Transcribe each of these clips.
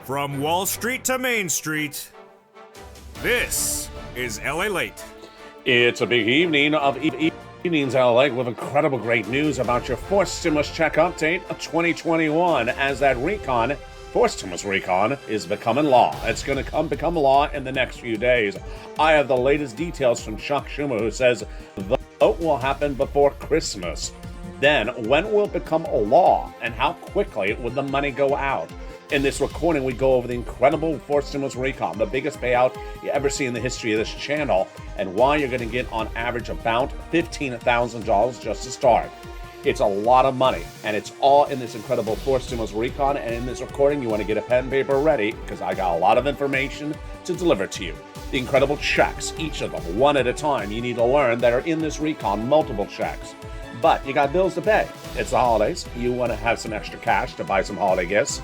From Wall Street to Main Street, this is LALATE. It's a big evening of evenings LA with incredible great news about your forced stimulus check update of 2021 as that forced stimulus recon is becoming law. It's going to become law in the next few days. I have the latest details from Chuck Schumer, who says the vote will happen before Christmas. Then, when will it become a law, and how quickly would the money go out? In this recording, we go over the incredible forced stimulus recon, the biggest payout you ever see in the history of this channel, and why you're going to get on average about $15,000 just to start. It's a lot of money, and it's all in this incredible forced stimulus recon. And in this recording, you want to get a pen and paper ready because I got a lot of information to deliver to you. The incredible checks, each of them, one at a time, you need to learn that are in this recon, multiple checks. But you got bills to pay. It's the holidays. You want to have some extra cash to buy some holiday gifts.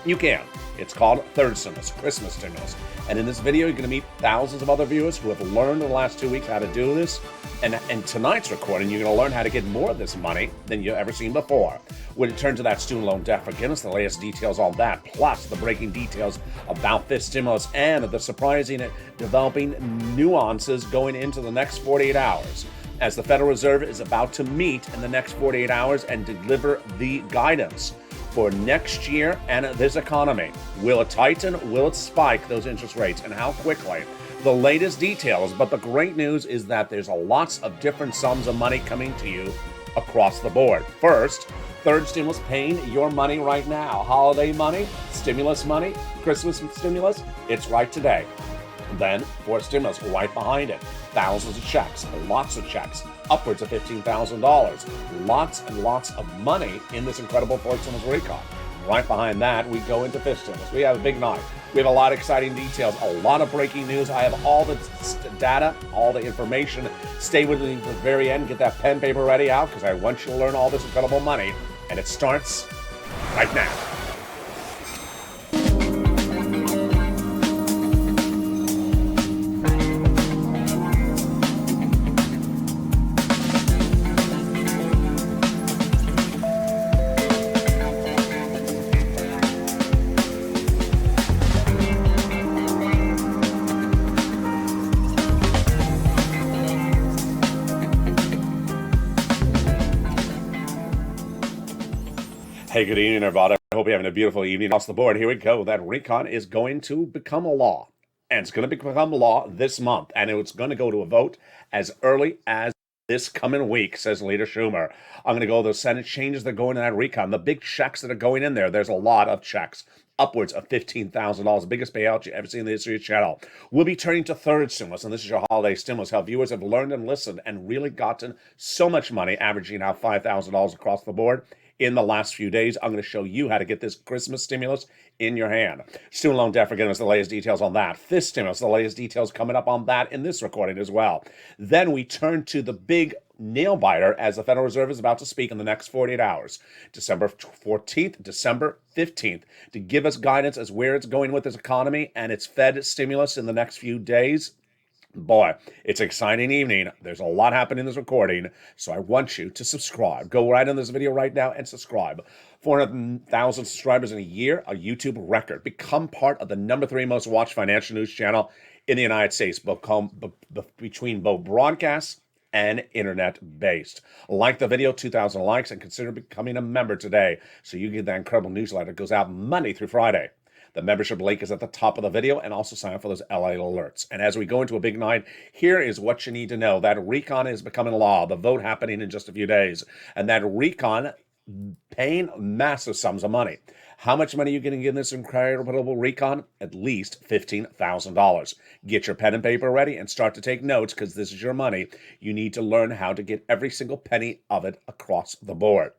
You can. It's called third stimulus, Christmas stimulus. And in this video, you're going to meet thousands of other viewers who have learned in the last 2 weeks how to do this. And in tonight's recording, you're going to learn how to get more of this money than you've ever seen before. When it turns to that student loan debt forgiveness, the latest details on that, plus the breaking details about this stimulus and the surprising and developing nuances going into the next 48 hours. As the Federal Reserve is about to meet in the next 48 hours and deliver the guidance for next year and this economy. Will it tighten? Will it spike those interest rates? And how quickly? The latest details, but the great news is that there's lots of different sums of money coming to you across the board. First, third stimulus paying your money right now. Holiday money, stimulus money, Christmas stimulus, it's right today. Then, fourth stimulus right behind it. Thousands of checks, lots of checks, upwards of $15,000. Lots and lots of money in this incredible fourth stimulus recon. Right behind that, we go into fifth stimulus. We have a big night. We have a lot of exciting details, a lot of breaking news. I have all the data, all the information. Stay with me to the very end. Get that pen paper ready out because I want you to learn all this incredible money. And it starts right now. Hey, good evening, everybody. I hope you're having a beautiful evening. Across the board, here we go. That recon is going to become a law. And it's going to become a law this month. And it's going to go to a vote as early as this coming week, says Leader Schumer. I'm going to go over the Senate changes that are going in that recon. The big checks that are going in there. There's a lot of checks. Upwards of $15,000, the biggest payout you ever seen in the history of the channel. We'll be turning to third stimulus, and this is your holiday stimulus. How viewers have learned and listened and really gotten so much money, averaging out $5,000 across the board. In the last few days, I'm going to show you how to get this Christmas stimulus in your hand. Student loan debt forgiveness, the latest details on that. Fifth stimulus, the latest details coming up on that in this recording as well. Then we turn to the big nail biter as the Federal Reserve is about to speak in the next 48 hours, December 14th, December 15th, to give us guidance as where it's going with this economy and its Fed stimulus in the next few days. Boy, it's an exciting evening. There's a lot happening in this recording, so I want you to subscribe. Go right in this video right now and subscribe. 400,000 subscribers in a year, a YouTube record. Become part of the #3 most watched financial news channel in the United States, between both broadcasts and internet-based. Like the video, 2,000 likes, and consider becoming a member today so you get that incredible newsletter that goes out Monday through Friday. The membership link is at the top of the video, and also sign up for those LA alerts. And as we go into a big night, here is what you need to know. That recon is becoming law, the vote happening in just a few days. And that recon paying massive sums of money. How much money are you going to get in this incredible recon? At least $15,000. Get your pen and paper ready and start to take notes because this is your money. You need to learn how to get every single penny of it across the board.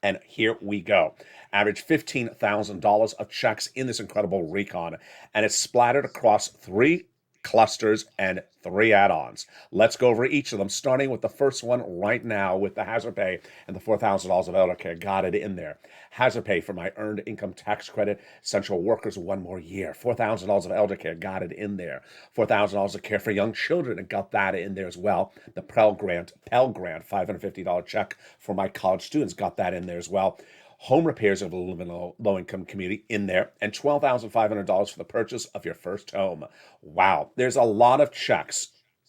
And here we go. Average $15,000 of checks in this incredible recon. And it's splattered across 3 clusters and 3 add-ons. Let's go over each of them, starting with the first one right now with the hazard pay and the $4,000 of elder care. Got it in there. Hazard pay for my earned income tax credit, essential workers 1 more year. $4,000 of elder care. Got it in there. $4,000 of care for young children, and got that in there as well. The Pell Grant, $550 check for my college students. Got that in there as well. home repairs of a low-income community in there, and $12,500 for the purchase of your first home. Wow, there's a lot of checks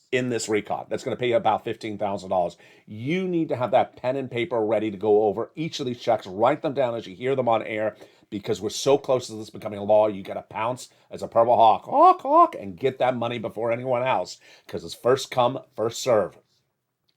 in this recon that's going to pay you about $15,000. You need to have that pen and paper ready to go over each of these checks, write them down as you hear them on air, because we're so close to this becoming a law. You got to pounce as a purple hawk, and get that money before anyone else, because it's first come, first serve.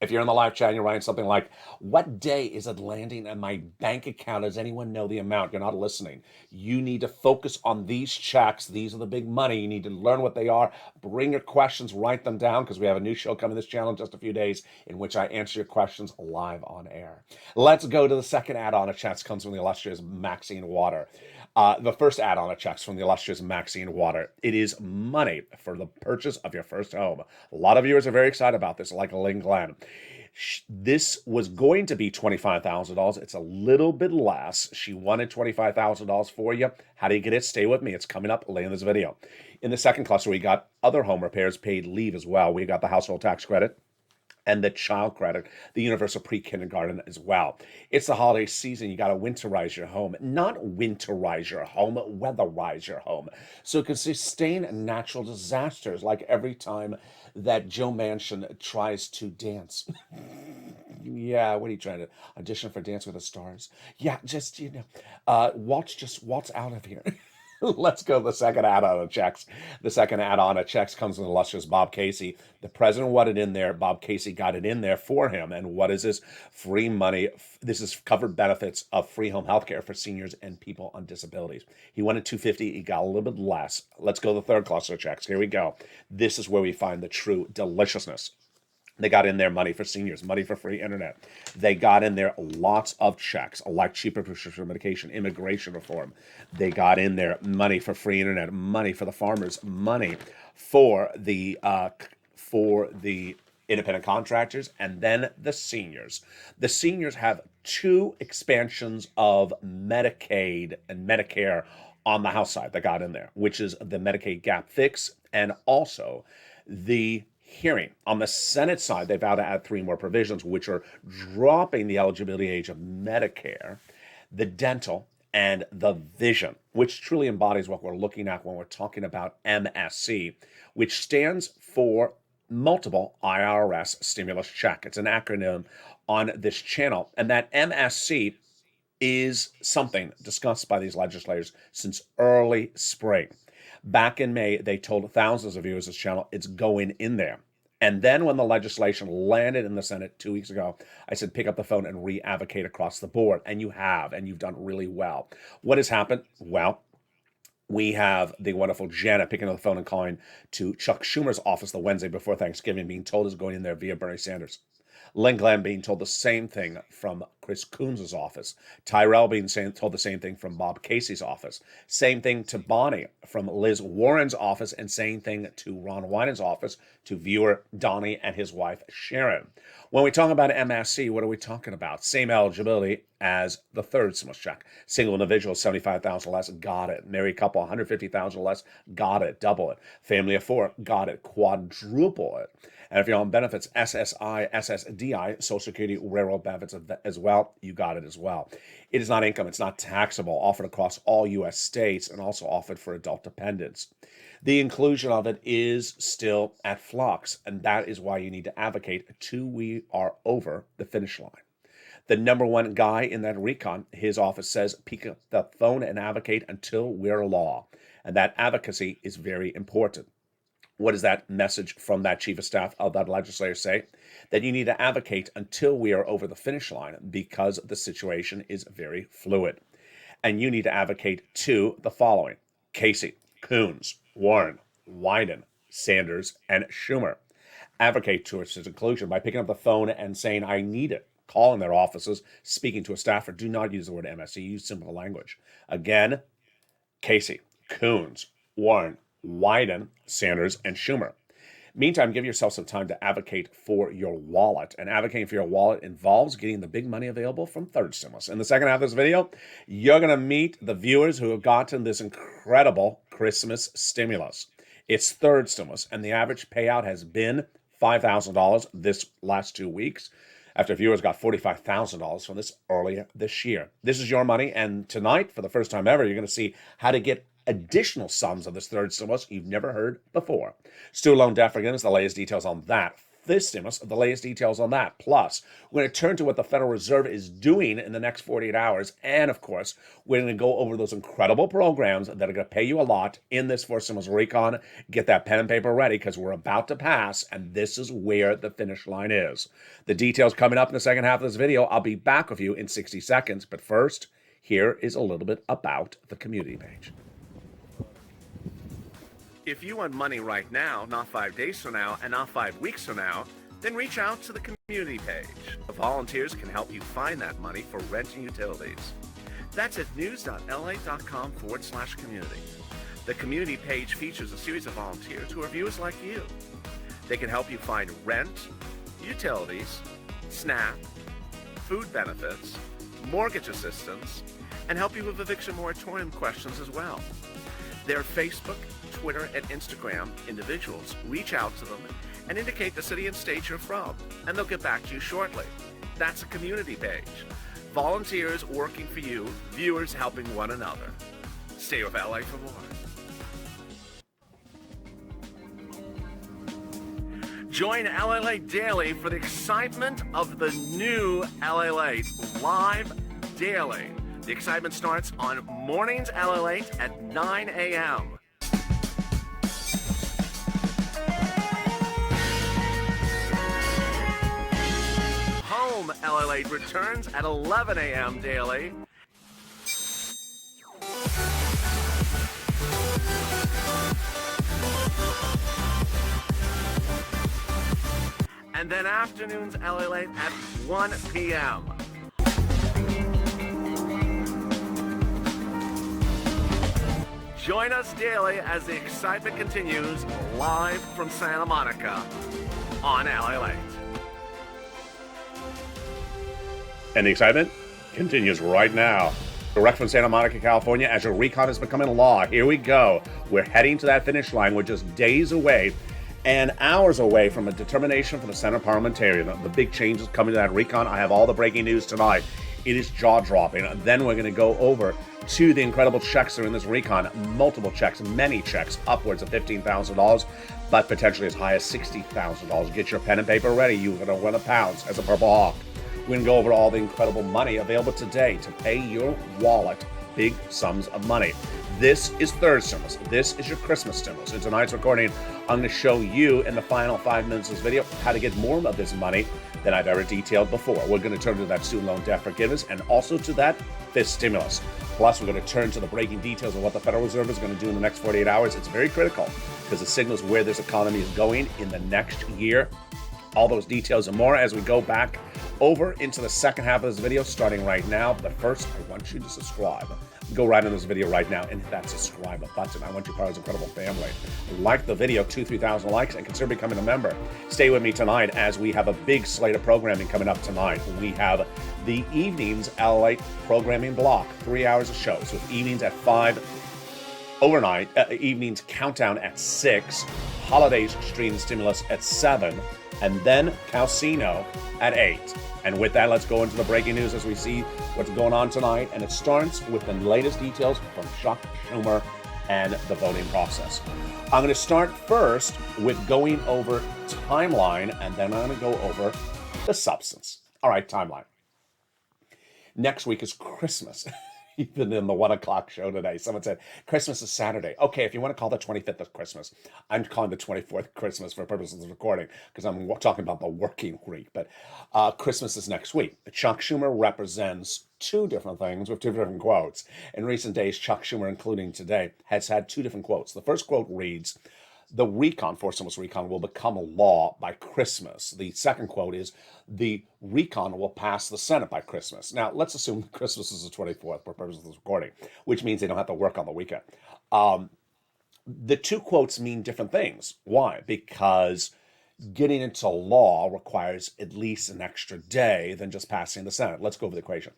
If you're in the live chat and you're writing something like, what day is it landing in my bank account? Does anyone know the amount? You're not listening. You need to focus on these checks. These are the big money. You need to learn what they are. Bring your questions, write them down, because we have a new show coming to this channel in just a few days in which I answer your questions live on air. Let's go to the second add-on of checks. Comes from the illustrious Maxine Water. The first add-on of checks from the illustrious Maxine Water. It is money for the purchase of your first home. A lot of viewers are very excited about this, like Lynn Glenn. This was going to be $25,000. It's a little bit less. She wanted $25,000 for you. How do you get it? Stay with me. It's coming up later in this video. In the second cluster, we got other home repairs paid leave as well. We got the household tax credit and the child credit, the universal pre-kindergarten as well. It's the holiday season. You got to winterize your home. Not winterize your home, weatherize your home. So it can sustain natural disasters, like every time that Joe Manchin tries to dance. Yeah, what are you trying to audition for Dance with the Stars? Yeah, just, waltz out of here. Let's go to the second add-on of checks. The second add-on of checks comes from the illustrious Bob Casey. The president wanted it in there. Bob Casey got it in there for him. And what is this? Free money. This is covered benefits of free home health care for seniors and people on disabilities. He wanted $250. He got a little bit less. Let's go to the third cluster of checks. Here we go. This is where we find the true deliciousness. They got in there money for seniors, money for free internet. They got in there lots of checks, like cheaper prescription medication, immigration reform. They got in there money for free internet, money for the farmers, money for the independent contractors, and then the seniors. The seniors have two expansions of Medicaid and Medicare on the House side that got in there, which is the Medicaid gap fix and also the hearing. On the Senate side, they vow to add three more provisions, which are dropping the eligibility age of Medicare, the dental, and the vision, which truly embodies what we're looking at when we're talking about MSC, which stands for Multiple IRS Stimulus Check. It's an acronym on this channel, and that MSC is something discussed by these legislators since early spring. Back in May, they told thousands of viewers of this channel it's going in there. And then when the legislation landed in the Senate 2 weeks ago, I said, pick up the phone and re-advocate across the board. And you have, and you've done really well. What has happened? Well, we have the wonderful Janet picking up the phone and calling to Chuck Schumer's office the Wednesday before Thanksgiving, being told is going in there via Bernie Sanders. Lynn Glenn being told the same thing from Chris Coons' office. Tyrell being told the same thing from Bob Casey's office. Same thing to Bonnie from Liz Warren's office, and same thing to Ron Wyden's office, to viewer Donnie and his wife Sharon. When we talk about MSC, what are we talking about? Same eligibility as the third stimulus check. Single individual, $75,000 less, got it. Married couple, $150,000 less, got it. Double it. Family of four, got it. Quadruple it. And if you're on benefits, SSI, SSDI, Social Security, railroad benefits as well, you got it as well. It is not income. It's not taxable, offered across all U.S. states and also offered for adult dependents. The inclusion of it is still at flux, and that is why you need to advocate until we are over the finish line. The number one guy in that recon, his office says, pick up the phone and advocate until we're law. And that advocacy is very important. What does that message from that chief of staff of that legislator say? That you need to advocate until we are over the finish line because the situation is very fluid. And you need to advocate to the following: Casey, Coons, Warren, Wyden, Sanders, and Schumer. Advocate to its inclusion by picking up the phone and saying, I need it. Calling their offices, speaking to a staffer. Do not use the word MSC. Use simple language. Again, Casey, Coons, Warren, Wyden, Sanders, and Schumer. Meantime, give yourself some time to advocate for your wallet. And advocating for your wallet involves getting the big money available from third stimulus. In the second half of this video, you're going to meet the viewers who have gotten this incredible Christmas stimulus. It's third stimulus, and the average payout has been $5,000 this last 2 weeks. after viewers got $45,000 from this earlier this year. This is your money, and tonight, for the first time ever, you're going to see how to get additional sums of this third stimulus you've never heard before. Student loan debt forgiveness, the latest details on that. This stimulus, the latest details on that. Plus, we're going to turn to what the Federal Reserve is doing in the next 48 hours. And of course, we're going to go over those incredible programs that are going to pay you a lot in this fourth stimulus recon. Get that pen and paper ready because we're about to pass, and this is where the finish line is. The details coming up in the second half of this video. I'll be back with you in 60 seconds. But first, here is a little bit about the community page. If you want money right now, not 5 days from now, and not 5 weeks from now, then reach out to the community page. The volunteers can help you find that money for rent and utilities. That's at news.lalate.com/community. The community page features a series of volunteers who are viewers like you. They can help you find rent, utilities, SNAP, food benefits, mortgage assistance, and help you with eviction moratorium questions as well. Their Facebook, Twitter, and Instagram individuals reach out to them and indicate the city and state you're from, and they'll get back to you shortly. That's a community page. Volunteers working for you, viewers helping one another. Stay with LA for more. Join LALATE Daily for the excitement of the new LALATE live daily. The excitement starts on mornings LALATE at 9 a.m. Home LALATE returns at 11 a.m. daily. And then afternoons LALATE at 1 p.m. Join us daily as the excitement continues live from Santa Monica on LALATE. And the excitement continues right now. Direct from Santa Monica, California, as your recon is becoming law. Here we go. We're heading to that finish line. We're just days away and hours away from a determination from the Senate parliamentarian. The big changes coming to that recon. I have all the breaking news tonight. It is jaw-dropping. Then we're going to go over to the incredible checks that are in this recon. Multiple checks, many checks, upwards of $15,000, but potentially as high as $60,000. Get your pen and paper ready. You're going to want to pounce as a Purple Hawk. We're going to go over all the incredible money available today to pay your wallet big sums of money. This is third stimulus. This is your Christmas stimulus. In tonight's recording, I'm going to show you in the final 5 minutes of this video how to get more of this money than I've ever detailed before. We're going to turn to that student loan debt forgiveness and also to that fifth stimulus. Plus, we're going to turn to the breaking details of what the Federal Reserve is going to do in the next 48 hours. It's very critical because it signals where this economy is going in the next year. All those details and more as we go back over into the second half of this video starting right now. But first, I want you to subscribe. Go right in this video right now and hit that subscribe button. I want you part of this incredible family. Like the video, 2,000-3,000 likes, and consider becoming a member. Stay with me tonight as we have a big slate of programming coming up tonight. We have the evenings LALATE programming block, 3 hours of shows with evenings at 5, overnight, evenings countdown at 6, holidays stream stimulus at 7, and then Calcino at 8. And with that, let's go into the breaking news as we see what's going on tonight. And it starts with the latest details from Chuck Schumer and the voting process. I'm going to start first with going over timeline, and then I'm going to go over the substance. All right, timeline. Next week is Christmas. Even in the 1 o'clock show today, someone said, Christmas is Saturday. Okay, if you want to call the 25th of Christmas, I'm calling the 24th Christmas for purposes of recording because I'm talking about the working week. But Christmas is next week. Chuck Schumer represents two different things with two different quotes. In recent days, Chuck Schumer, including today, has had two different quotes. The first quote reads, the recon, fourth stimulus recon, will become a law by Christmas. The second quote is, the recon will pass the Senate by Christmas. Now, let's assume Christmas is the 24th for purposes of this recording, which means they don't have to work on the weekend. The two quotes mean different things. Why? Because getting into law requires at least an extra day than just passing the Senate. Let's go over the equation.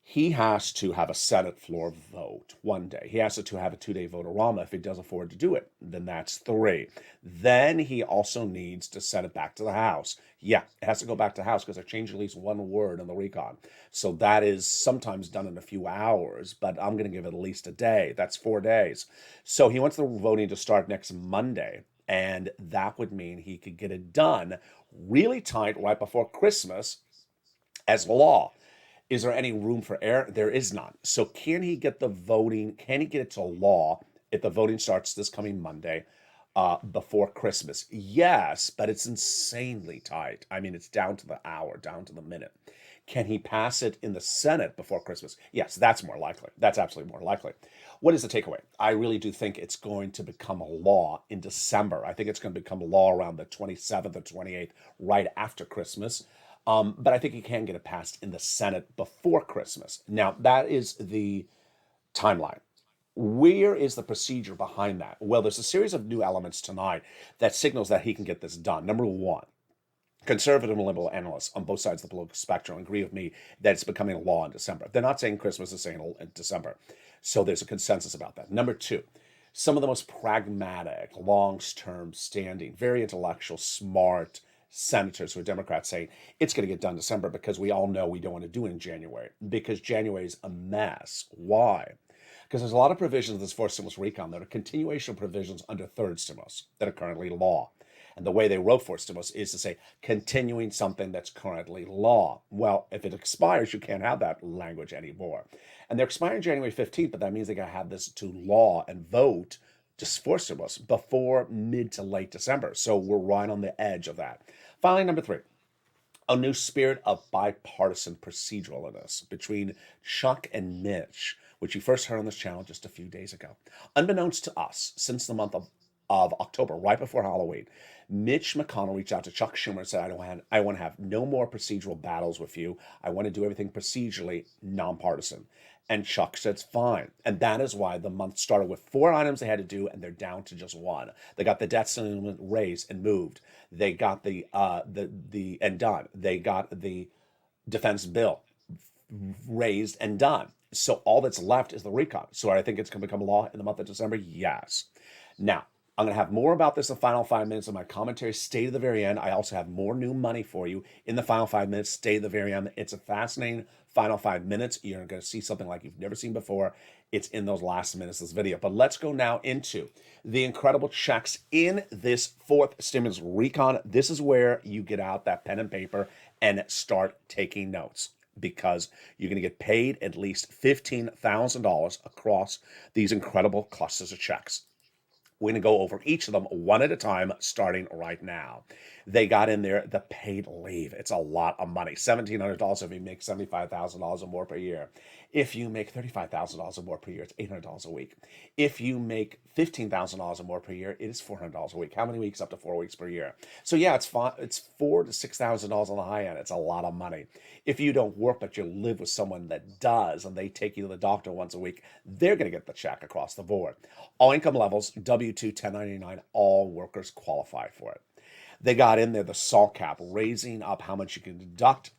he has to have a Senate floor vote one day. He has to have a 2-day vote-a-rama. If he does afford to do it, then that's 3. Then he also needs to send it back to the House. Yeah, it has to go back to the House because they're changing at least one word in the recon. So that is sometimes done in a few hours, but I'm going to give it at least a day. That's 4 days. So he wants the voting to start next Monday, and that would mean he could get it done really tight right before Christmas as law. Is there any room for error? There is none. So can he get the voting? Can he get it to law if the voting starts this coming Monday before Christmas? Yes, but it's insanely tight. I mean, it's down to the hour, down to the minute. Can he pass it in the Senate before Christmas? Yes, that's more likely. That's absolutely more likely. What is the takeaway? I really do think it's going to become a law in December. I think it's going to become a law around the 27th or 28th, right after Christmas. But I think he can get it passed in the Senate before Christmas. Now, that is the timeline. Where is the procedure behind that? Well, there's a series of new elements tonight that signals that he can get this done. Number one, conservative and liberal analysts on both sides of the political spectrum agree with me that it's becoming a law in December. They're not saying Christmas, they're saying in December. So there's a consensus about that. Number two, some of the most pragmatic, long-term standing, very intellectual, smart senators who are Democrats saying it's going to get done December because we all know we don't want to do it in January because January is a mess. Why? Because there's a lot of provisions of this fourth stimulus recon that are continuation provisions under third stimulus that are currently law. And the way they wrote fourth stimulus is to say continuing something that's currently law. Well, if it expires, you can't have that language anymore. And they're expiring January 15th, but that means they got to have this to law and vote just fourth stimulus before mid to late December. So we're right on the edge of that. Finally, number 3, a new spirit of bipartisan proceduralness between Chuck and Mitch, which you first heard on this channel just a few days ago. Unbeknownst to us, since the month of October, right before Halloween, Mitch McConnell reached out to Chuck Schumer and said, I want to have no more procedural battles with you. I want to do everything procedurally nonpartisan. And Chuck said, fine. And that is why the month started with 4 items they had to do, and they're down to just 1. They got the debt limit raised and moved. They got the and done. They got the defense bill raised and done. So all that's left is the recon. So I think it's going to become law in the month of December. Yes. Now, I'm going to have more about this in the final 5 minutes of my commentary. Stay to the very end. I also have more new money for you in the final 5 minutes. Stay to the very end. It's a fascinating final 5 minutes. You're going to see something like you've never seen before. It's in those last minutes of this video. But let's go now into the incredible checks in this fourth stimulus recon. This is where you get out that pen and paper and start taking notes, because you're going to get paid at least $15,000 across these incredible clusters of checks. We're going to go over each of them one at a time, starting right now. They got in there the paid leave. It's a lot of money. $1,700 if you make $75,000 or more per year. If you make $35,000 or more per year, it's $800 a week. If you make $15,000 or more per year, it is $400 a week. How many weeks? Up to 4 weeks per year. So yeah, it's $4,000 to $6,000 on the high end. It's a lot of money. If you don't work, but you live with someone that does, and they take you to the doctor once a week, they're going to get the check across the board. All income levels, W-2, 1099, all workers qualify for it. They got in there the SALT cap, raising up how much you can deduct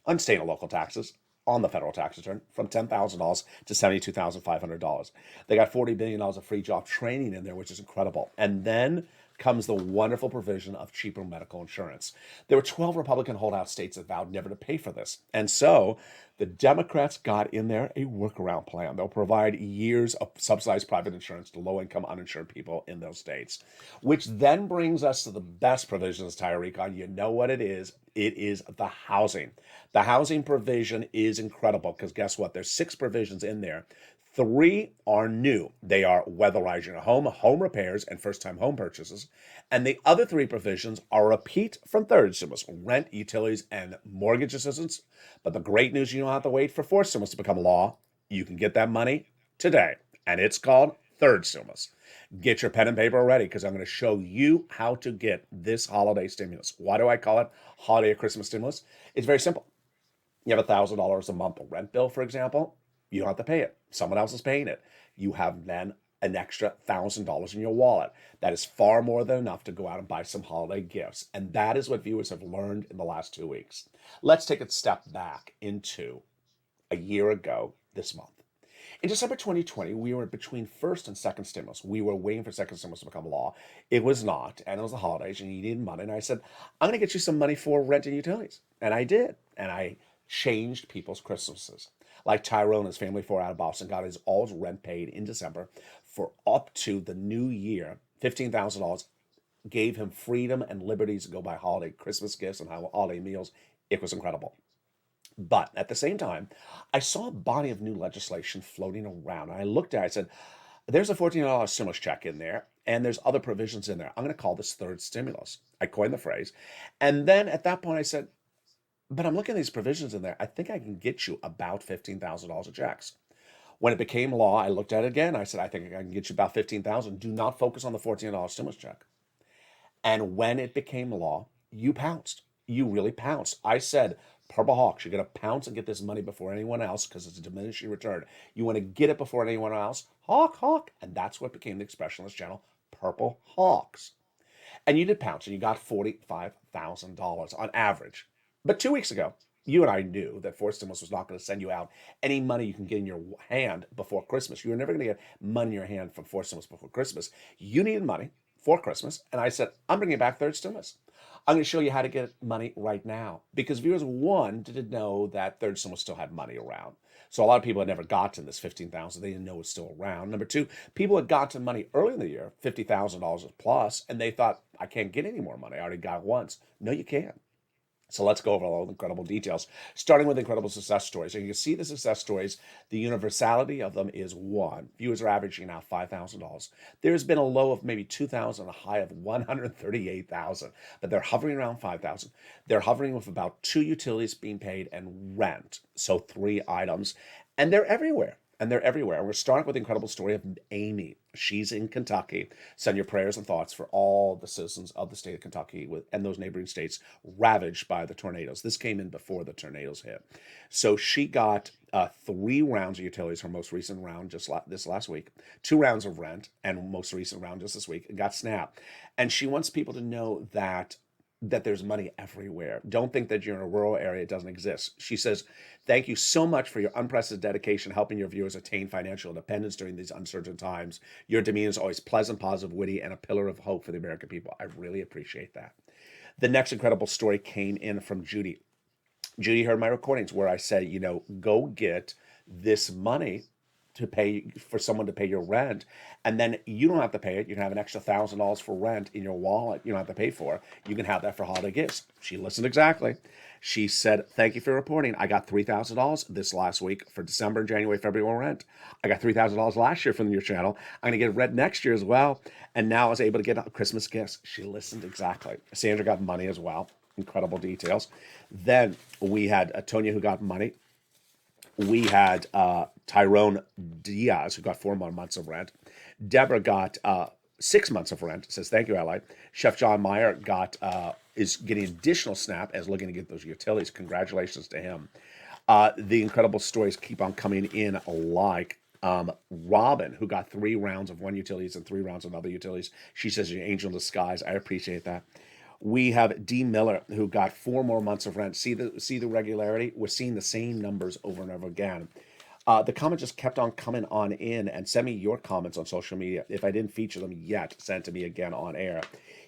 on state and local taxes on the federal tax return from $10,000 to $72,500. They got $40 billion of free job training in there, which is incredible. And then comes the wonderful provision of cheaper medical insurance. There were 12 Republican holdout states that vowed never to pay for this. And so the Democrats got in there a workaround plan. They'll provide years of subsidized private insurance to low-income uninsured people in those states, which then brings us to the best provision of this entire recon. You know what it is. It is the housing. The housing provision is incredible because guess what? There's 6 provisions in there. 3 are new. They are weatherizing your home, home repairs, and first-time home purchases. And the other 3 provisions are a repeat from third stimulus, rent, utilities, and mortgage assistance. But the great news, you don't have to wait for fourth stimulus to become law. You can get that money today, and it's called third stimulus. Get your pen and paper ready because I'm going to show you how to get this holiday stimulus. Why do I call it holiday or Christmas stimulus? It's very simple. You have $1,000 a month rent bill, for example. You don't have to pay it. Someone else is paying it. You have then an extra $1,000 in your wallet. That is far more than enough to go out and buy some holiday gifts. And that is what viewers have learned in the last 2 weeks. Let's take a step back into a year ago this month. In December 2020, we were between first and second stimulus. We were waiting for second stimulus to become law. It was not, and it was the holidays, and you needed money. And I said, I'm going to get you some money for rent and utilities. And I did. And I changed people's Christmases. Like Tyrone, his family 4 out of Boston, got his all his rent paid in December for up to the new year, $15,000, gave him freedom and liberties to go buy holiday Christmas gifts and holiday meals. It was incredible. But at the same time, I saw a body of new legislation floating around. And I looked at it, I said, there's a $14 stimulus check in there, and there's other provisions in there. I'm going to call this third stimulus. I coined the phrase. And then at that point, I said, but I'm looking at these provisions in there. I think I can get you about $15,000 of checks. When it became law, I looked at it again. I said, I think I can get you about 15,000. Do not focus on the $14 stimulus check. And when it became law, you pounced. You really pounced. I said, Purple Hawks, you're going to pounce and get this money before anyone else because it's a diminishing return. You want to get it before anyone else? Hawk, hawk. And that's what became the expression on this channel, Purple Hawks. And you did pounce, and you got $45,000 on average. But 2 weeks ago, you and I knew that fourth stimulus was not going to send you out any money you can get in your hand before Christmas. You were never going to get money in your hand from fourth stimulus before Christmas. You needed money for Christmas, and I said, I'm bringing back third stimulus. I'm going to show you how to get money right now. Because viewers, one, didn't know that third stimulus still had money around. So a lot of people had never gotten this $15,000. They didn't know it was still around. Number two, people had gotten money early in the year, $50,000 plus, and they thought, I can't get any more money. I already got it once. No, you can't. So let's go over all the incredible details, starting with incredible success stories. And you can see the success stories, the universality of them is one. Viewers are averaging now $5,000. There's been a low of maybe 2,000, a high of 138,000, but they're hovering around 5,000. They're hovering with about 2 utilities being paid and rent, so 3 items, and they're everywhere. And they're everywhere. And we're starting with the incredible story of Amy. She's in Kentucky. Send your prayers and thoughts for all the citizens of the state of Kentucky and those neighboring states ravaged by the tornadoes. This came in before the tornadoes hit. So she got 3 rounds of utilities, her most recent round just this last week, 2 rounds of rent, and most recent round just this week, and got SNAP. And she wants people to know that there's money everywhere. Don't think that you're in a rural area, it doesn't exist. She says, thank you so much for your unprecedented dedication, helping your viewers attain financial independence during these uncertain times. Your demeanor is always pleasant, positive, witty, and a pillar of hope for the American people. I really appreciate that. The next incredible story came in from Judy. Judy heard my recordings where I said, go get this money to pay for someone to pay your rent, and then you don't have to pay it. You can have an extra $1,000 for rent in your wallet. You don't have to pay for it. You can have that for holiday gifts. She listened exactly. She said, thank you for reporting. I got $3,000 this last week for December, January, February rent. I got $3,000 last year from your channel. I'm going to get rent next year as well. And now I was able to get Christmas gifts. She listened exactly. Sandra got money as well. Incredible details. Then we had Tonya who got money. We had Tyrone Diaz, who got 4 more months of rent. Deborah got 6 months of rent. Says, thank you, Ally. Chef John Meyer is getting additional SNAP as looking to get those utilities. Congratulations to him. The incredible stories keep on coming in, like Robin, who got 3 rounds of one utilities and 3 rounds of other utilities. She says, you're an angel in disguise. I appreciate that. We have D. Miller, who got 4 more months of rent. See the regularity? We're seeing the same numbers over and over again. The comments just kept on coming on in, and send me your comments on social media. If I didn't feature them yet, send it to me again on air.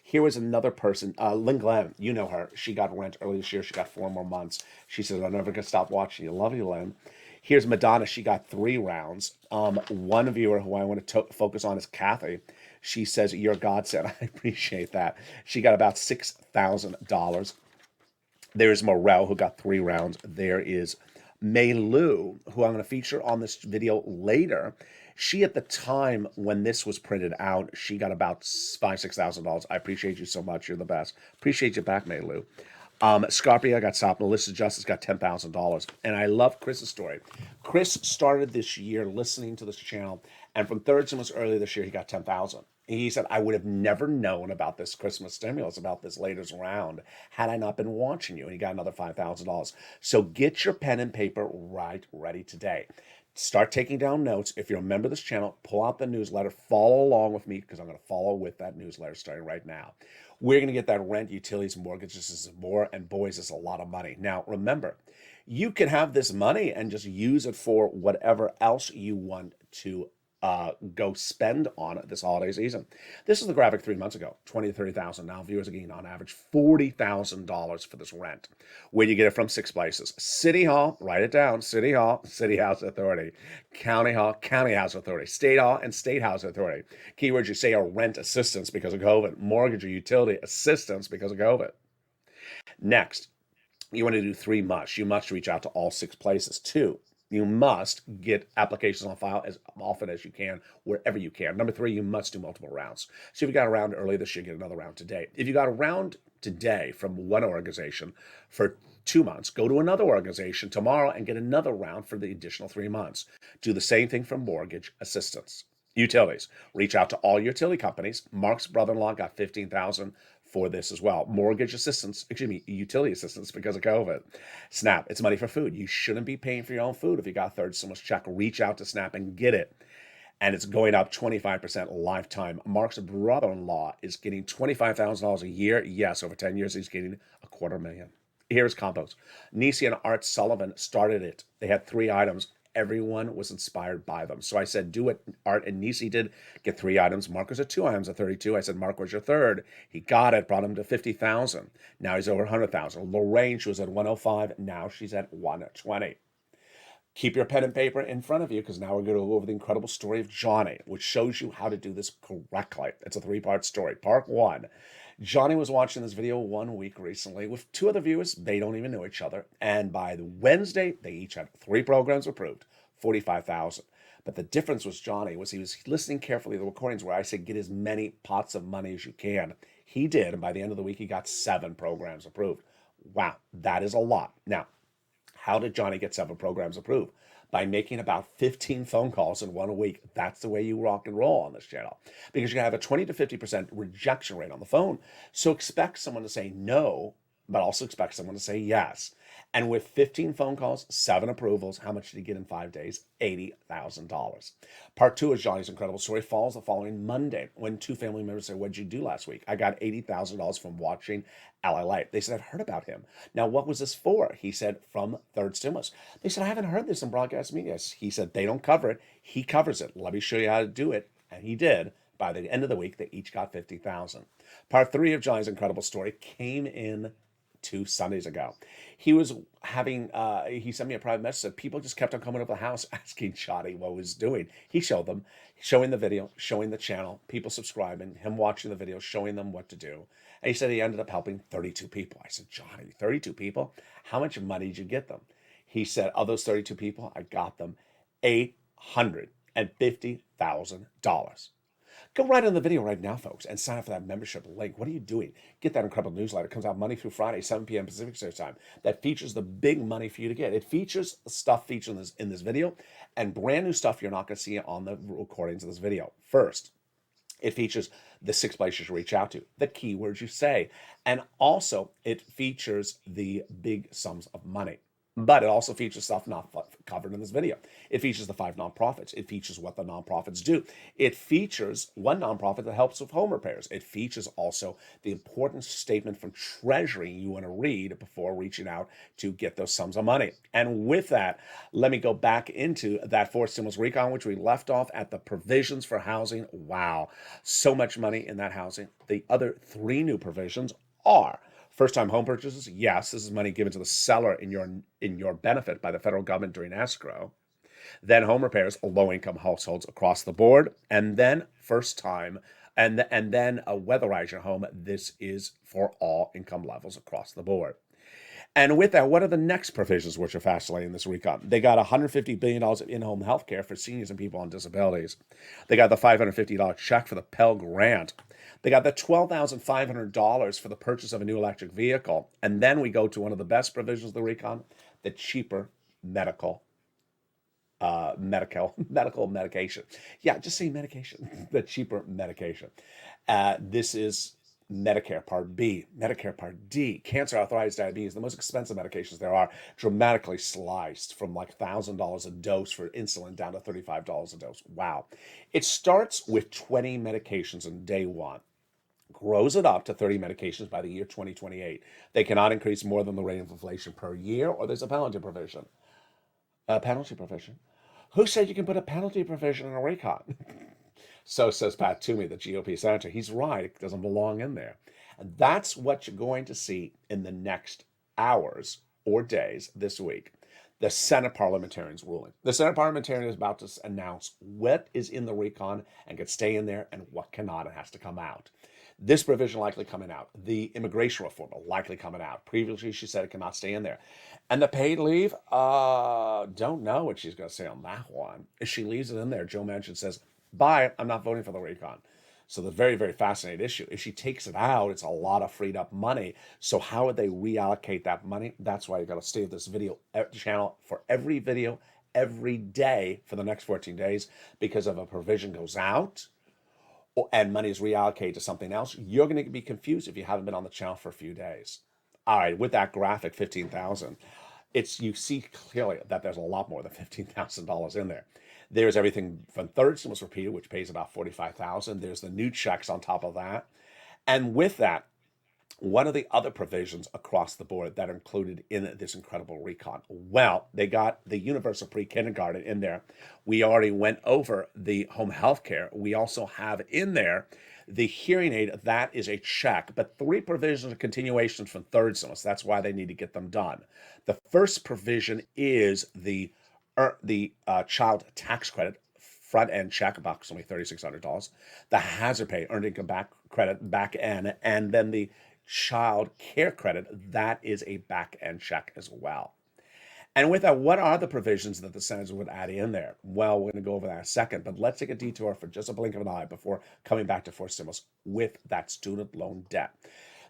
Here was another person, Lynn Glenn. You know her. She got rent early this year. She got 4 more months. She says, I'm never going to stop watching you. Love you, Lynn. Here's Madonna. She got 3 rounds. One viewer who I want to focus on is Kathy. She says, you're a godsend. I appreciate that. She got about $6,000. There's Morel, who got 3 rounds. There is Mei Lu, who I'm going to feature on this video later. She, at the time when this was printed out, she got about $5,000-$6,000. I appreciate you so much. You're the best. Appreciate you back, Mei Lu. Scarpia got stopped. Melissa Justice got $10,000. And I love Chris's story. Chris started this year listening to this channel, and from third stimulus earlier this year, he got $10,000. He said, I would have never known about this Christmas stimulus, about this latest round, had I not been watching you. And he got another $5,000. So get your pen and paper ready today. Start taking down notes. If you're a member of this channel, pull out the newsletter. Follow along with me, because I'm going to follow with that newsletter starting right now. We're going to get that rent, utilities, mortgages, is more, and boys, it's a lot of money. Now, remember, you can have this money and just use it for whatever else you want to go spend on it this holiday season. This is the graphic 3 months ago, 20 to 30,000. Now viewers are getting on average $40,000 for this rent. Where do you get it from? 6 places. City Hall, write it down. City Hall, City House Authority. County Hall, County House Authority. State Hall and State House Authority. Keywords you say are rent assistance because of COVID. Mortgage or utility assistance because of COVID. Next, you want to do 3 musts. You must reach out to all 6 places. 2, you must get applications on file as often as you can, wherever you can. Number 3, you must do multiple rounds. So if you got a round early this year, get another round today. If you got a round today from one organization for 2 months, go to another organization tomorrow and get another round for the additional 3 months. Do the same thing for mortgage assistance. Utilities, reach out to all utility companies. Mark's brother-in-law got $15,000 for this as well. Mortgage assistance, utility assistance because of COVID. SNAP, it's money for food. You shouldn't be paying for your own food. If you got third stimulus check, reach out to SNAP and get it. And it's going up 25% lifetime. Mark's brother-in-law is getting $25,000 a year. Yes, over 10 years, he's getting $250,000. Here's compost. Nisi and Art Sullivan started it. They had 3 items. Everyone was inspired by them. So I said, do what Art and Nisi did. Get 3 items. Mark was at 2 items at 32. I said, Mark was your third. He got it, brought him to 50,000. Now he's over 100,000. Lorraine, she was at 105. Now she's at 120. Keep your pen and paper in front of you because now we're going to go over the incredible story of Johnny, which shows you how to do this correctly. It's a 3-part story. Part 1. Johnny was watching this video 1 week recently with 2 other viewers. They don't even know each other. And by the Wednesday, they each had 3 programs approved, 45,000. But the difference was Johnny was he was listening carefully to the recordings where I said, get as many pots of money as you can. He did. And by the end of the week, he got 7 programs approved. Wow, that is a lot. Now, how did Johnny get 7 programs approved? By making about 15 phone calls in 1 week. That's the way you rock and roll on this channel. Because you're going to have a 20 to 50% rejection rate on the phone. So expect someone to say no, but also expect someone to say yes. And with 15 phone calls, 7 approvals, how much did he get in 5 days? $80,000. Part 2 is Johnny's incredible story falls the following Monday when 2 family members said, what'd you do last week? I got $80,000 from watching LALATE. They said, I've heard about him. Now, what was this for? He said, from third stimulus. They said, I haven't heard this in broadcast media. He said, they don't cover it. He covers it. Let me show you how to do it. And he did. By the end of the week, they each got $50,000. Part 3 of Johnny's incredible story came in 2 Sundays ago. He was having, he sent me a private message that people just kept on coming up to the house asking Johnny what he was doing. He showed them, showing the video, showing the channel, people subscribing, him watching the video, showing them what to do. And he said he ended up helping 32 people. I said, Johnny, 32 people? How much money did you get them? He said, of those 32 people, I got them $850,000. Go right on the video right now, folks, and sign up for that membership link. What are you doing? Get that incredible newsletter. It comes out Monday through Friday, 7 p.m. Pacific Standard Time. That features the big money for you to get. It features stuff featured in this video and brand new stuff you're not going to see on the recordings of this video. First, it features the 6 places you reach out to, the keywords you say, and also it features the big sums of money. But it also features stuff not covered in this video. It features the 5 nonprofits. It features what the nonprofits do. It features one nonprofit that helps with home repairs. It features also the important statement from Treasury you want to read before reaching out to get those sums of money. And with that, let me go back into that 4th stimulus recon, which we left off at the provisions for housing. Wow, so much money in that housing. The other 3 new provisions are first-time home purchases. Yes, this is money given to the seller in your benefit by the federal government during escrow. Then home repairs, low-income households across the board, and then first-time, and then weatherize your home. This is for all income levels across the board. And with that, what are the next provisions which are fascinating this recon? They got $150 billion of in-home health care for seniors and people on disabilities. They got the $550 check for the Pell Grant. They got the $12,500 for the purchase of a new electric vehicle. And then we go to one of the best provisions of the recon, the cheaper medical medication. Yeah, just say medication, the cheaper medication. This is Medicare Part B, Medicare Part D, cancer, arthritis, diabetes, the most expensive medications there are, dramatically sliced from like $1,000 a dose for insulin down to $35 a dose. Wow. It starts with 20 medications on day 1. grows it up to 30 medications by the year 2028. They cannot increase more than the rate of inflation per year, or there's a penalty provision. A penalty provision? Who said you can put a penalty provision in a recon? So says Pat Toomey, the GOP senator. He's right. It doesn't belong in there. And that's what you're going to see in the next hours or days this week. The Senate parliamentarians ruling. The Senate parliamentarian is about to announce what is in the recon and can stay in there and what cannot and has to come out. This provision likely coming out. The immigration reform likely coming out. Previously, she said it cannot stay in there. And the paid leave, don't know what she's going to say on that one. If she leaves it in there, Joe Manchin says, bye, I'm not voting for the recon. So the very, very fascinating issue. If she takes it out, it's a lot of freed up money. So how would they reallocate that money? That's why you got to stay with this video channel for every video, every day for the next 14 days. Because if a provision goes out and money is reallocated to something else, you're going to be confused if you haven't been on the channel for a few days. All right, with that graphic, 15,000, you see clearly that there's a lot more than $15,000 in there. There's everything from third stimulus repeated, which pays about $45,000. There's the new checks on top of that. And with that, one of the other provisions across the board that are included in this incredible recon, well, they got the universal pre-kindergarten in there. We already went over the home health care. We also have in there the hearing aid. That is a check, but 3 provisions of continuations from third stimulus. That's why they need to get them done. The first provision is the child tax credit, front end check, approximately $3,600. The hazard pay, earned income back credit, back end, and then the child care credit, that is a back end check as well. And with that, what are the provisions that the senators would add in there? Well, we're going to go over that in a second, but let's take a detour for just a blink of an eye before coming back to fourth stimulus with that student loan debt.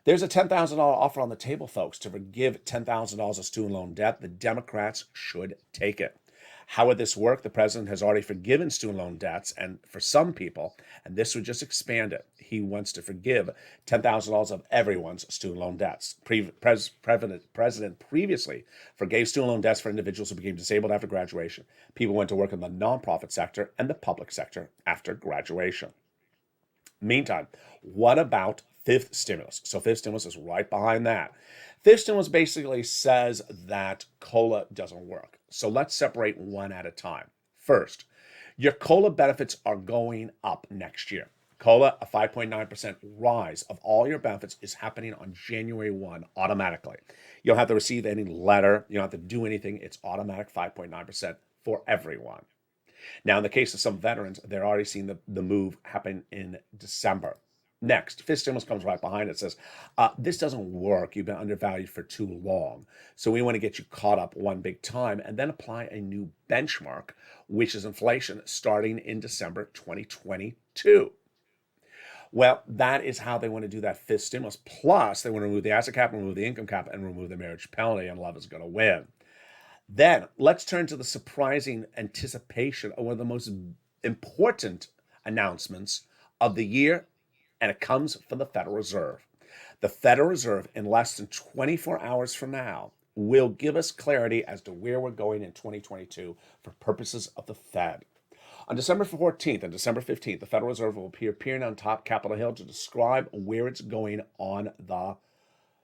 There's a $10,000 offer on the table, folks, to forgive $10,000 of student loan debt. The Democrats should take it. How would this work? The president has already forgiven student loan debts, and for some people, and this would just expand it, he wants to forgive $10,000 of everyone's student loan debts. President previously forgave student loan debts for individuals who became disabled after graduation. People went to work in the nonprofit sector and the public sector after graduation. Meantime, what about fifth stimulus? So fifth stimulus is right behind that. Fifth stimulus basically says that COLA doesn't work. So let's separate one at a time. First, your COLA benefits are going up next year. COLA, a 5.9% rise of all your benefits, is happening on January 1 automatically. You don't have to receive any letter. You don't have to do anything. It's automatic 5.9% for everyone. Now, in the case of some veterans, they're already seeing the move happen in December. Next, fifth stimulus comes right behind it. It says, this doesn't work. You've been undervalued for too long. So we want to get you caught up one big time and then apply a new benchmark, which is inflation starting in December 2022. Well, that is how they want to do that fifth stimulus. Plus, they want to remove the asset cap, remove the income cap, and remove the marriage penalty, and love is going to win. Then let's turn to the surprising anticipation of one of the most important announcements of the year, and it comes from the Federal Reserve. The Federal Reserve, in less than 24 hours from now, will give us clarity as to where we're going in 2022 for purposes of the Fed. On December 14th and December 15th, the Federal Reserve will be appearing on top Capitol Hill to describe where it's going on the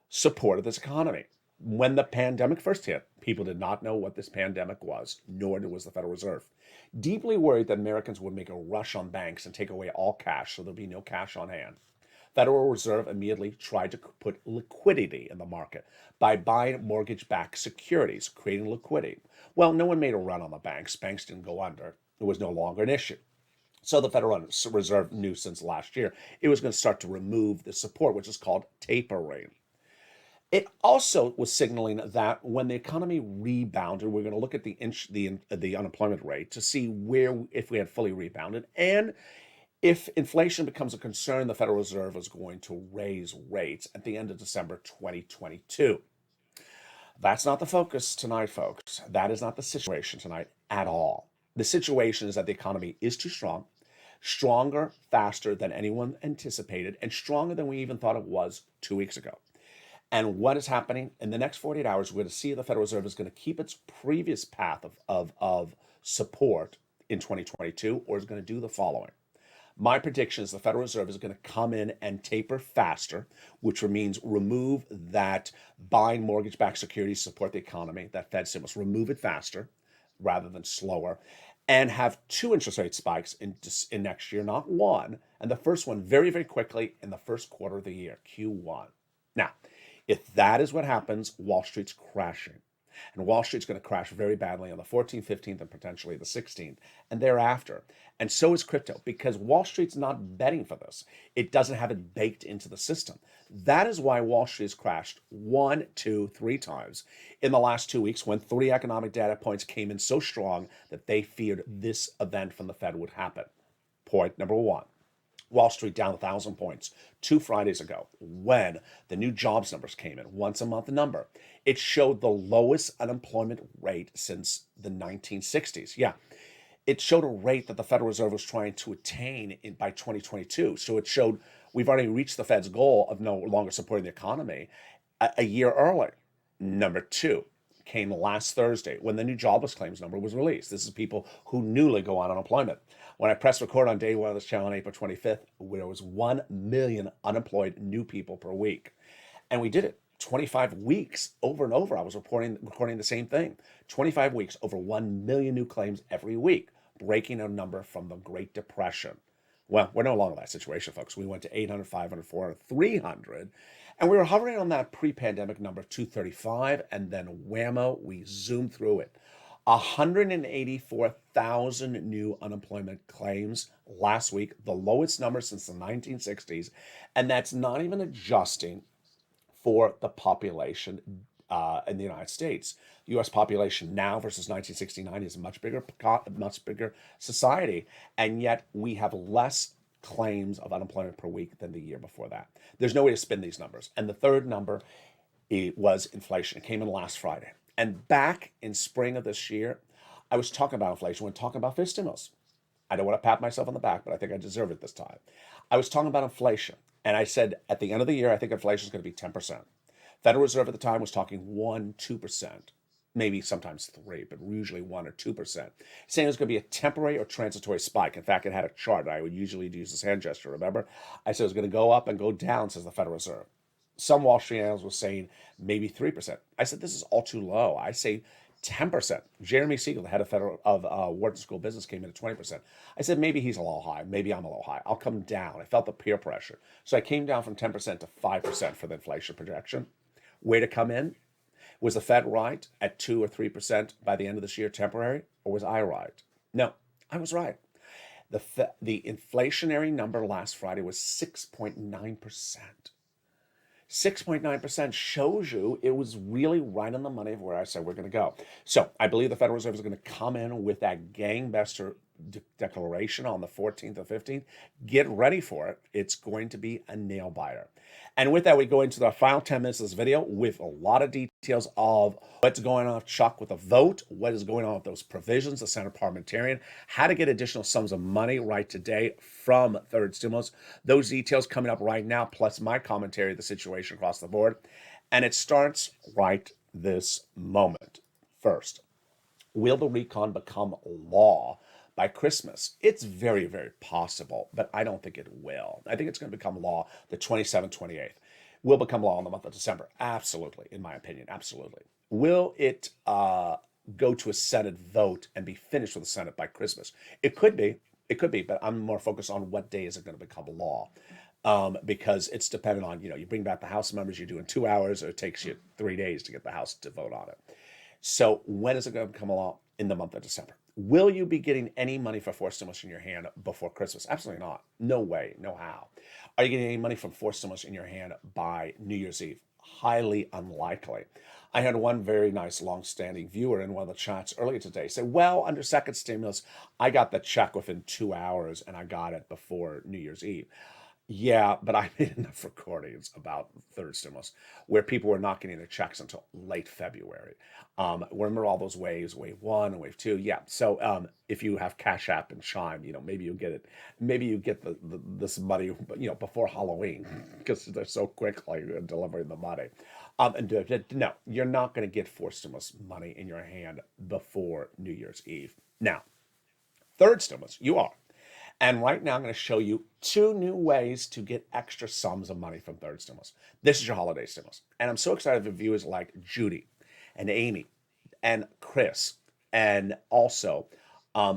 support of this economy. When the pandemic first hit, people did not know what this pandemic was, nor was the Federal Reserve. Deeply worried that Americans would make a rush on banks and take away all cash, so there'll be no cash on hand. Federal Reserve immediately tried to put liquidity in the market by buying mortgage-backed securities, creating liquidity. Well, no one made a run on the banks. Banks didn't go under. It was no longer an issue. So the Federal Reserve knew since last year it was going to start to remove the support, which is called tapering. It also was signaling that when the economy rebounded, we're going to look at the unemployment rate to see if we had fully rebounded, and if inflation becomes a concern, the Federal Reserve is going to raise rates at the end of December 2022. That's not the focus tonight, folks. That is not the situation tonight at all. The situation is that the economy is too strong, stronger, faster than anyone anticipated, and stronger than we even thought it was 2 weeks ago. And what is happening in the next 48 hours, we're going to see the Federal Reserve is going to keep its previous path of support in 2022, or is going to do the following. My prediction is the Federal Reserve is going to come in and taper faster, which means remove that buying mortgage-backed securities to support the economy, that Fed stimulus, remove it faster rather than slower, and have two interest rate spikes in next year, not one. And the first one very, very quickly in the first quarter of the year, Q1. Now, if that is what happens, Wall Street's crashing. And Wall Street's going to crash very badly on the 14th, 15th, and potentially the 16th, and thereafter. And so is crypto, because Wall Street's not betting for this. It doesn't have it baked into the system. That is why Wall Street has crashed 1, 2, 3 times in the last 2 weeks when 3 economic data points came in so strong that they feared this event from the Fed would happen. Point number 1. Wall Street down 1,000 points 2 Fridays ago when the new jobs numbers came in, once a month number. It showed the lowest unemployment rate since the 1960s. Yeah, it showed a rate that the Federal Reserve was trying to attain by 2022. So it showed we've already reached the Fed's goal of no longer supporting the economy a year early. Number 2 came last Thursday when the new jobless claims number was released. This is people who newly go on unemployment. When I pressed record on day 1 of this channel on April 25th, there was 1 million unemployed new people per week. And we did it 25 weeks over and over. I was recording the same thing. 25 weeks, over 1 million new claims every week, breaking a number from the Great Depression. Well, we're no longer in that situation, folks. We went to 800, 500, 400, 300, and we were hovering on that pre-pandemic number of 235, and then whammo, we zoomed through it. 184,000 new unemployment claims last week, the lowest number since the 1960s, and that's not even adjusting for the population in the United States. The U.S. population now versus 1969 is a much bigger society, and yet we have less claims of unemployment per week than the year before that. There's no way to spin these numbers. And the third number was inflation. It came in last Friday. And back in spring of this year, I was talking about inflation when talking about fist stimulus. I don't want to pat myself on the back, but I think I deserve it this time. I was talking about inflation, and I said at the end of the year, I think inflation is going to be 10%. Federal Reserve at the time was talking 1, 2%, maybe sometimes 3, but usually 1 or 2%, saying it was going to be a temporary or transitory spike. In fact, it had a chart. I would usually use this hand gesture, remember? I said it was going to go up and go down, says the Federal Reserve. Some Wall Street analysts were saying maybe 3%. I said, this is all too low. I say 10%. Jeremy Siegel, the head of Wharton School of Business, came in at 20%. I said, maybe he's a little high. Maybe I'm a little high. I'll come down. I felt the peer pressure. So I came down from 10% to 5% for the inflation projection. Way to come in? Was the Fed right at 2 or 3% by the end of this year, temporary? Or was I right? No, I was right. The inflationary number last Friday was 6.9%. 6.9% shows you it was really right on the money of where I said we're going to go. So I believe the Federal Reserve is going to come in with that gangbuster declaration on the 14th or 15th. Get ready for it. It's going to be a nail biter. And with that, we go into the final 10 minutes of this video with a lot of details of what's going on with Chuck with the vote, what is going on with those provisions, the Senate parliamentarian, how to get additional sums of money right today from third stimulus. Those details coming up right now, plus my commentary of the situation across the board. And it starts right this moment. First, will the recon become law by Christmas? It's very, very possible, but I don't think it will. I think it's going to become law the 27th, 28th. Will become law in the month of December. Absolutely, in my opinion, absolutely. Will it go to a Senate vote and be finished with the Senate by Christmas? It could be, but I'm more focused on what day is it going to become law. Because it's dependent on, you bring back the House members, you do in 2 hours, or it takes you 3 days to get the House to vote on it. So when is it going to become a law? In the month of December. Will you be getting any money for forced stimulus in your hand before Christmas? Absolutely not. No way, no how. Are you getting any money from forced stimulus in your hand by New Year's Eve? Highly unlikely. I had one very nice long-standing viewer in one of the chats earlier today say, well, under second stimulus, I got the check within 2 hours and I got it before New Year's Eve. Yeah, but I made enough recordings about third stimulus where people were not getting their checks until late February. Remember all those waves, wave 1 and wave 2? Yeah. So if you have Cash App and Chime, maybe you get it. Maybe you get this money, before Halloween because they're so quickly delivering the money. No, you're not going to get forced stimulus money in your hand before New Year's Eve. Now, third stimulus, you are. And right now I'm going to show you 2 new ways to get extra sums of money from third stimulus. This is your holiday stimulus. And I'm so excited for viewers like Judy and Amy and Chris and also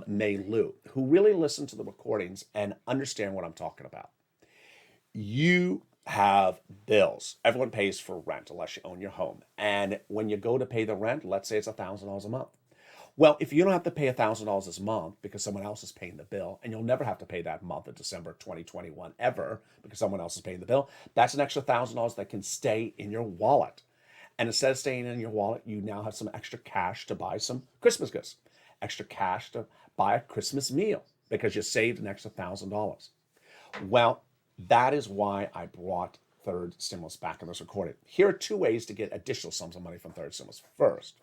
May Lou, who really listen to the recordings and understand what I'm talking about. You have bills. Everyone pays for rent unless you own your home. And when you go to pay the rent, let's say it's $1,000 a month. Well, if you don't have to pay $1,000 this month because someone else is paying the bill, and you'll never have to pay that month of December 2021 ever because someone else is paying the bill, that's an extra $1,000 that can stay in your wallet. And instead of staying in your wallet, you now have some extra cash to buy some Christmas gifts, extra cash to buy a Christmas meal because you saved an extra $1,000. Well, that is why I brought third stimulus back in this recording. Here are 2 ways to get additional sums of money from third stimulus. First,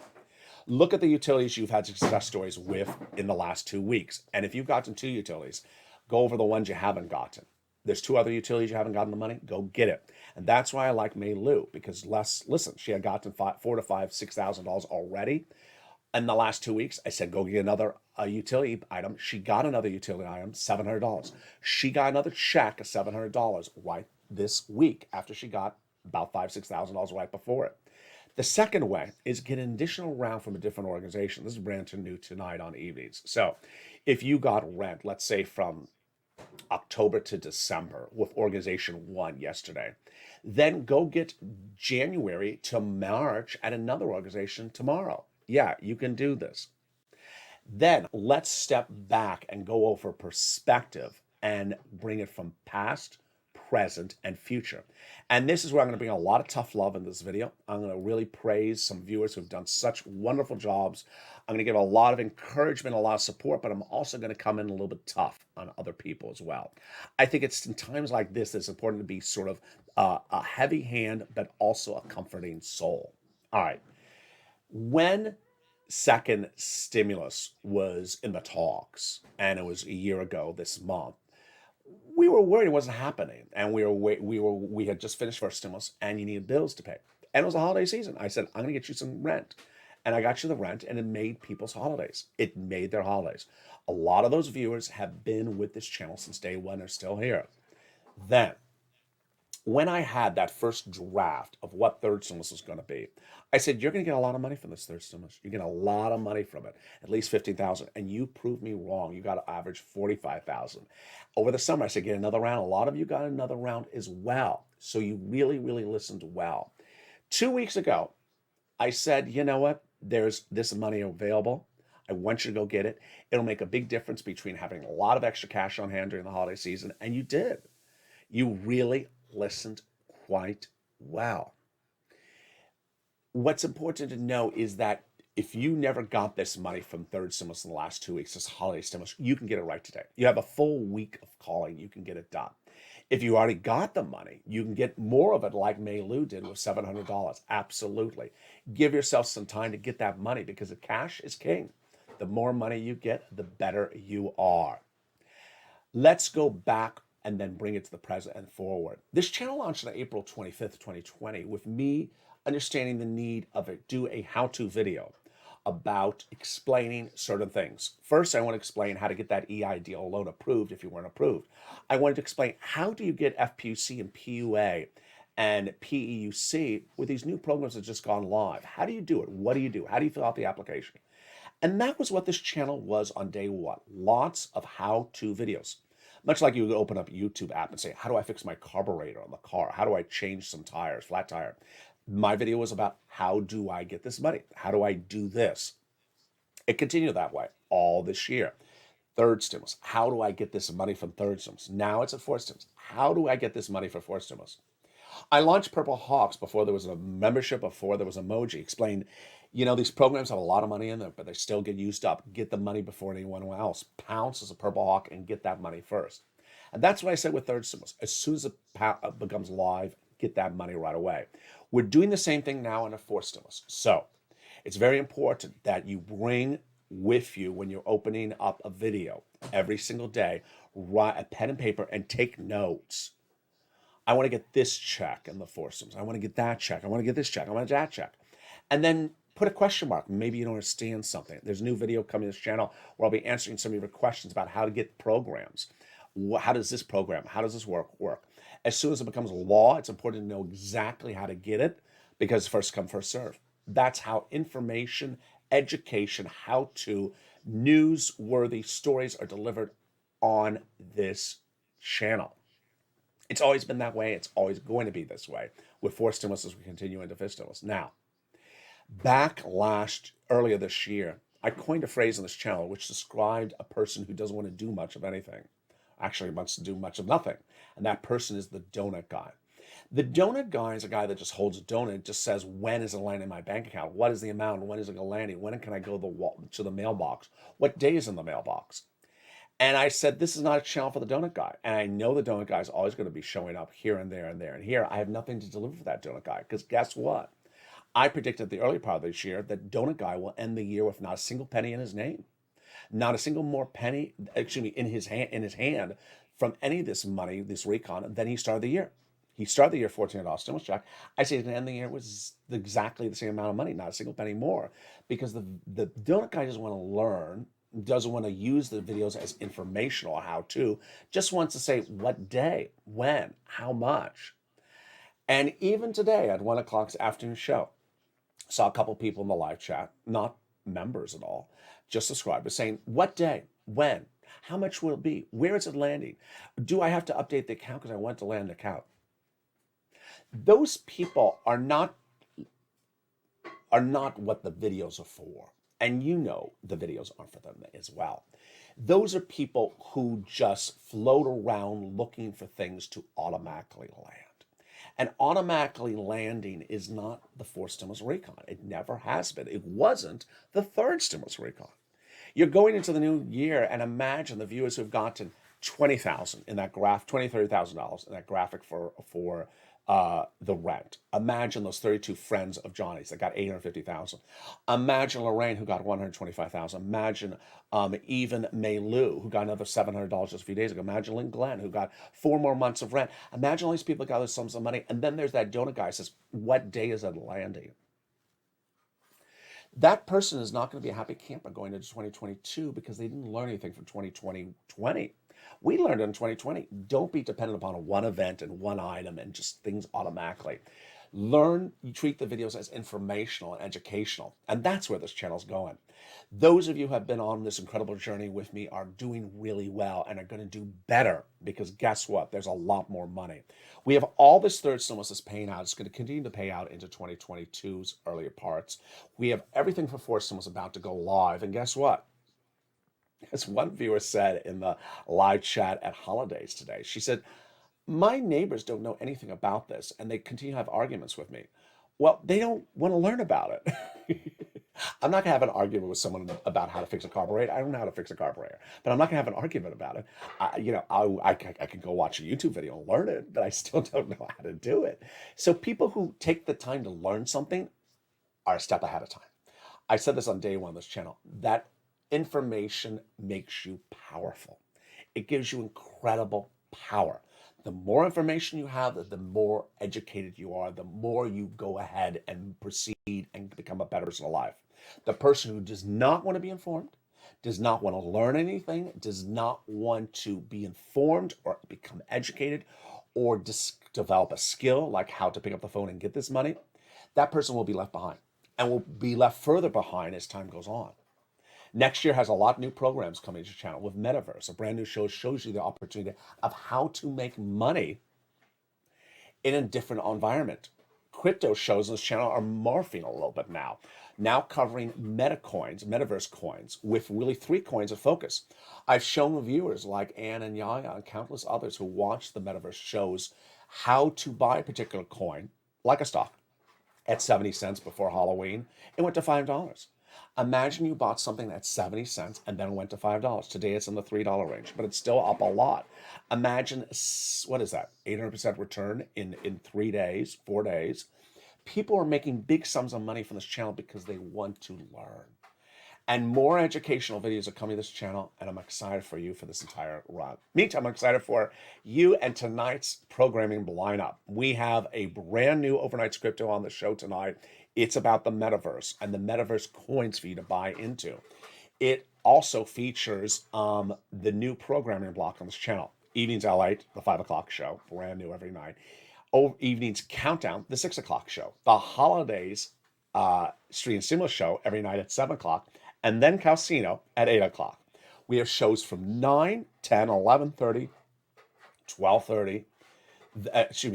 look at the utilities you've had success stories with in the last 2 weeks. And if you've gotten 2 utilities, go over the ones you haven't gotten. There's 2 other utilities you haven't gotten the money, go get it. And that's why I like May Lou, because listen, she had gotten $4,000 to $6,000 already. In the last 2 weeks, I said, go get another utility item. She got another utility item, $700. She got another check of $700 right this week after she got about $5,000, $6,000 right before it. The second way is get an additional round from a different organization. This is brand new tonight on evenings. So if you got rent, let's say from October to December with organization 1 yesterday, then go get January to March at another organization tomorrow. Yeah, you can do this. Then let's step back and go over perspective and bring it from past, present, and future. And this is where I'm going to bring a lot of tough love in this video. I'm going to really praise some viewers who've done such wonderful jobs. I'm going to give a lot of encouragement, a lot of support, but I'm also going to come in a little bit tough on other people as well. I think it's in times like this that's important to be sort of a heavy hand, but also a comforting soul. All right. When second stimulus was in the talks, and it was a year ago this month, we were worried it wasn't happening, and we had just finished first stimulus, and you needed bills to pay, and it was a holiday season. I said, I'm going to get you some rent, and I got you the rent, and it made people's holidays. It made their holidays. A lot of those viewers have been with this channel since day 1. They're still here. Then, when I had that first draft of what third stimulus was going to be, I said, you're going to get a lot of money from this third stimulus. You get a lot of money from it, at least $15,000. And you proved me wrong. You got to average $45,000. Over the summer, I said, get another round. A lot of you got another round as well. So you really, really listened well. 2 weeks ago, I said, you know what? There's this money available. I want you to go get it. It'll make a big difference between having a lot of extra cash on hand during the holiday season. And you did. You really listened quite well. What's important to know is that if you never got this money from third stimulus in the last 2 weeks, this holiday stimulus, you can get it right today. You have a full week of calling, you can get it done. If you already got the money, you can get more of it like May Lou did with $700. Absolutely. Give yourself some time to get that money because the cash is king. The more money you get, the better you are. Let's go back and then bring it to the present and forward. This channel launched on April 25th, 2020 with me understanding the need of a how-to video about explaining certain things. First, I want to explain how to get that EIDL loan approved if you weren't approved. I wanted to explain how do you get FPUC and PUA and PEUC with these new programs that just gone live. How do you do it? What do you do? How do you fill out the application? And that was what this channel was on day 1. Lots of how-to videos. Much like you would open up a YouTube app and say, how do I fix my carburetor on the car? How do I change some tires, flat tire? My video was about how do I get this money? How do I do this? It continued that way all this year. Third stimulus. How do I get this money from third stimulus? Now it's at fourth stimulus. How do I get this money for fourth stimulus? I launched Purple Hawks before there was a membership, before there was emoji. Explained, these programs have a lot of money in them, but they still get used up. Get the money before anyone else. Pounce as a Purple Hawk and get that money first. And that's what I said with third stimulus. As soon as it becomes live, get that money right away. We're doing the same thing now in a fourth stimulus. So it's very important that you bring with you when you're opening up a video every single day, write a pen and paper and take notes. I want to get this check in the fourth stimulus. I want to get that check. I want to get this check. I want that check. And then put a question mark. Maybe you don't understand something. There's a new video coming to this channel where I'll be answering some of your questions about how to get programs. How does this program, how does this work? As soon as it becomes law, it's important to know exactly how to get it because first come, first serve. That's how information, education, how to newsworthy stories are delivered on this channel. It's always been that way. It's always going to be this way with fourth stimulus as we continue into fifth stimulus. Now, earlier this year, I coined a phrase on this channel which described a person who doesn't want to do much of anything. Actually, wants to do much of nothing. And that person is the donut guy. The donut guy is a guy that just holds a donut, just says, when is it landing in my bank account? What is the amount? When is it going to land? When can I go to the mailbox? What day is in the mailbox? And I said, this is not a channel for the donut guy. And I know the donut guy is always going to be showing up here and there and there and here. I have nothing to deliver for that donut guy because guess what? I predicted the early part of this year that donut guy will end the year with not a single penny in his name, not a single more penny, in his hand from any of this money, this recon, than he started the year. He started the year $1,400 stimulus check. I say he's going to end the year with exactly the same amount of money, not a single penny more, because the donut guy doesn't want to learn, doesn't want to use the videos as informational or how to, just wants to say what day, when, how much. And even today at 1 o'clock's afternoon show, saw a couple people in the live chat, not members at all, just subscribers saying, what day, when, how much will it be, where is it landing? Do I have to update the account because I want to land the account? Those people are not what the videos are for. And you know the videos aren't for them as well. Those are people who just float around looking for things to automatically land. And automatically landing is not the fourth stimulus recon. It never has been. It wasn't the third stimulus recon. You're going into the new year and imagine the viewers who've gotten $20,000 in that graph, $20,000, $30,000 in that graphic for the rent. Imagine those 32 friends of Johnny's that got $850,000. Imagine Lorraine who got $125,000. Imagine even May Lou who got another $700 just a few days ago. Imagine Lynn Glenn who got 4 more months of rent. Imagine all these people got those sums of money. And then there's that donut guy who says, what day is it landing? That person is not going to be a happy camper going into 2022 because they didn't learn anything from 2020. We learned in 2020, don't be dependent upon one event and one item and just things automatically. Learn, you treat the videos as informational and educational, and that's where this channel's going. Those of you who have been on this incredible journey with me are doing really well and are going to do better because guess what? There's a lot more money. We have all this third stimulus that's paying out. It's going to continue to pay out into 2022's earlier parts. We have everything for fourth stimulus about to go live, and guess what? As one viewer said in the live chat at holidays today, she said, my neighbors don't know anything about this and they continue to have arguments with me. Well, they don't want to learn about it. I'm not going to have an argument with someone about how to fix a carburetor. I don't know how to fix a carburetor, but I'm not going to have an argument about it. I can go watch a YouTube video and learn it, but I still don't know how to do it. So people who take the time to learn something are a step ahead of time. I said this on day one of this channel, that information makes you powerful. It gives you incredible power. The more information you have, the more educated you are, the more you go ahead and proceed and become a better person in life. The person who does not want to be informed, does not want to learn anything, does not want to be informed or become educated or develop a skill like how to pick up the phone and get this money, that person will be left behind and will be left further behind as time goes on. Next year has a lot of new programs coming to the channel with Metaverse. A brand new show shows you the opportunity of how to make money in a different environment. Crypto shows on this channel are morphing a little bit now covering meta coins, metaverse coins, with really 3 coins of focus. I've shown viewers like Ann and Yaya and countless others who watch the metaverse shows how to buy a particular coin, like a stock, at 70 cents before Halloween. It went to $5. Imagine you bought something at 70 cents and then went to $5. Today it's in the $3 range, but it's still up a lot. Imagine, what is that, 800% return in 3 days, 4 days. People are making big sums of money from this channel because they want to learn. And more educational videos are coming to this channel, and I'm excited for you for this entire run. Meantime, I'm excited for you and tonight's programming lineup. We have a brand new overnight crypto on the show tonight. It's about the metaverse and the metaverse coins for you to buy into. It also features the new programming block on this channel. Evenings LALATE, the 5 o'clock show, brand new every night. Evenings Countdown, the 6 o'clock show. The Holidays Street and Stimulus show every night at 7 o'clock. And then Calcino at 8 o'clock. We have shows from 9, 10, 11:30, 12:30,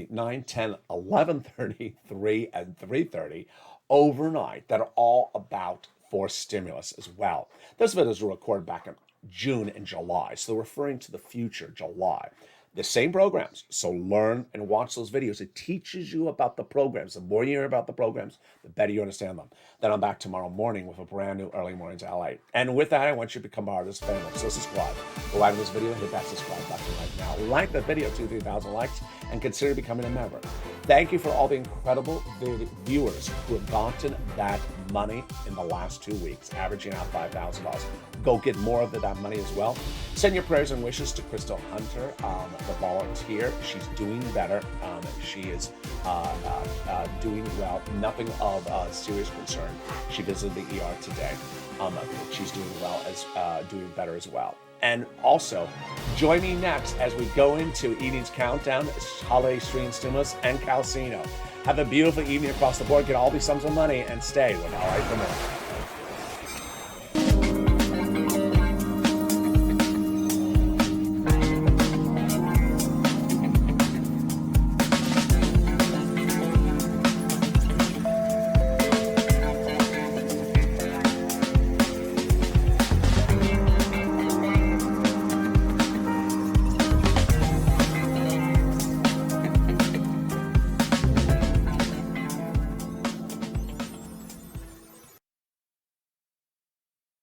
9, 10, 11:30, 3, and 3:30 overnight that are all about forced stimulus as well. Those videos were recorded back in June and July, so they're referring to the future, July. The same programs, so learn and watch those videos. It teaches you about the programs. The more you hear about the programs, the better you understand them. Then I'm back tomorrow morning with a brand new Early Mornings LA. And with that, I want you to become part of this family. So subscribe. Go like this video, hit that subscribe button right now. Like the video, 2,000-3,000 likes, and consider becoming a member. Thank you for all the incredible viewers who have gotten that money in the last 2 weeks, averaging out $5,000. Go get more of that money as well. Send your prayers and wishes to Crystal Hunter, the volunteer. She's doing better. She is doing well. Nothing of serious concern. She visited the ER today. She's doing well, doing better as well. And also, join me next as we go into Evening's Countdown, Holiday Stream Stimulus, and Calcino. Have a beautiful evening across the board. Get all these sums of money and stay with LA for more.